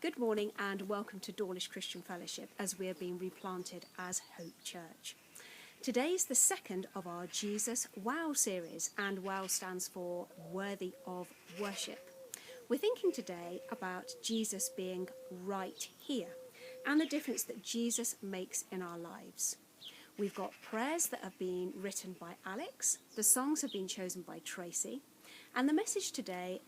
Good morning and welcome to Dawlish Christian Fellowship as we are being replanted as Hope Church. Today is the second of our Jesus Wow series, and Wow stands for Worthy of Worship. We're thinking today about Jesus being right here and the difference that Jesus makes in our lives. We've got prayers that have been written by Alex, the songs have been chosen by Tracy, and the message today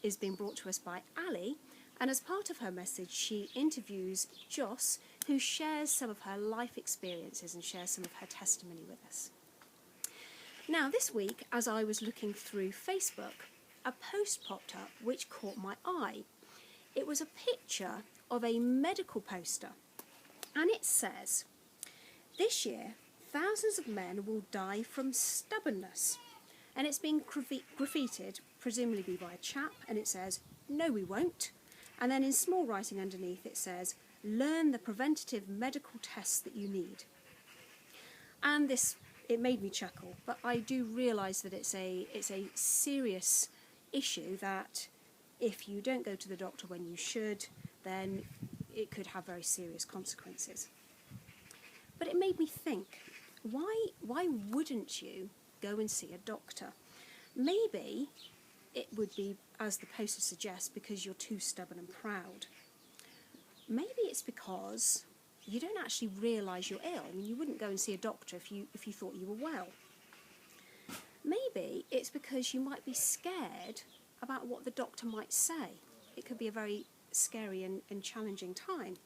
is being brought to us by Ali. And as part of her message, she interviews Joss, who shares some of her life experiences and shares some of her testimony with us. Now, this week, as I was looking through Facebook, a post popped up which caught my eye. It was a picture of a medical poster, and it says, "This year, thousands of men will die from stubbornness." And it's been graffitied, presumably by a chap, and it says, "No, we won't." And then in small writing underneath it says, "Learn the preventative medical tests that you need." And it made me chuckle, but I do realise that it's a serious issue, that if you don't go to the doctor when you should, then it could have very serious consequences. But it made me think, why wouldn't you go and see a doctor? Maybe it would be, as the poster suggests, because you're too stubborn and proud. Maybe it's because you don't actually realise you're ill. I mean, you wouldn't go and see a doctor if you thought you were well. Maybe it's because you might be scared about what the doctor might say. It could be a very scary and challenging time.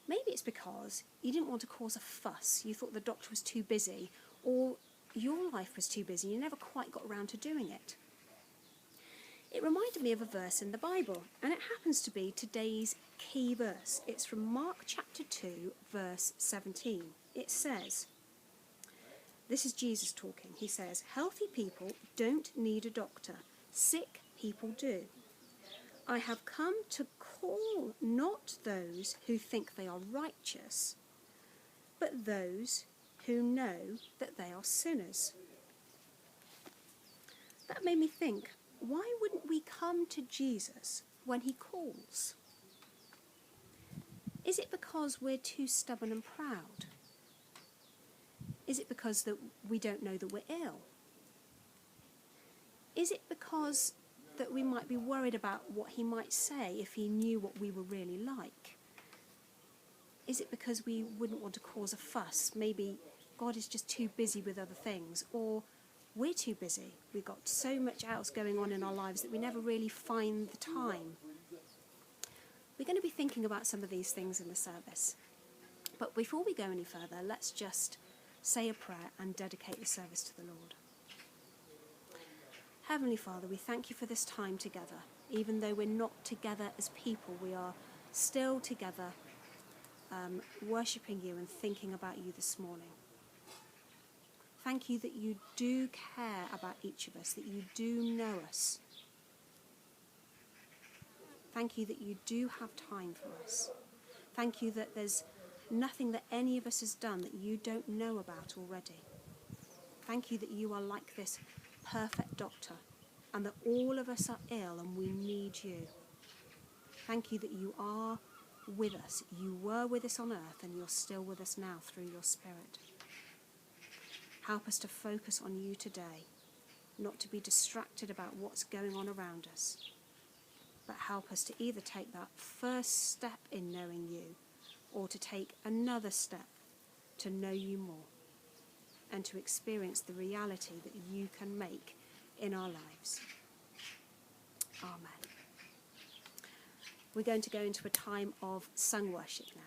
Maybe it's because you didn't want to cause a fuss. You thought the doctor was too busy, or your life was too busy. You never quite got around to doing it. It reminded me of a verse in the Bible, and it happens to be today's key verse. It's from Mark chapter 2, verse 17. It says, this is Jesus talking. He says, "Healthy people don't need a doctor. Sick people do. I have come to call not those who think they are righteous, but those who know that they are sinners." That made me think, why wouldn't we come to Jesus when he calls? Is it because we're too stubborn and proud? Is it because that we don't know that we're ill? Is it because that we might be worried about what he might say if he knew what we were really like? Is it because we wouldn't want to cause a fuss? Maybe God is just too busy with other things, or we're too busy. We've got so much else going on in our lives that we never really find the time. We're going to be thinking about some of these things in the service. But before we go any further, let's just say a prayer and dedicate the service to the Lord. Heavenly Father, we thank you for this time together. Even though we're not together as people, we are still together worshipping you and thinking about you this morning. Thank you that you do care about each of us, that you do know us. Thank you that you do have time for us. Thank you that there's nothing that any of us has done that you don't know about already. Thank you that you are like this perfect doctor, and that all of us are ill and we need you. Thank you that you are with us. You were with us on earth and you're still with us now through your Spirit. Help us to focus on you today, not to be distracted about what's going on around us, but help us to either take that first step in knowing you, or to take another step to know you more and to experience the reality that you can make in our lives. Amen. We're going to go into a time of sung worship now.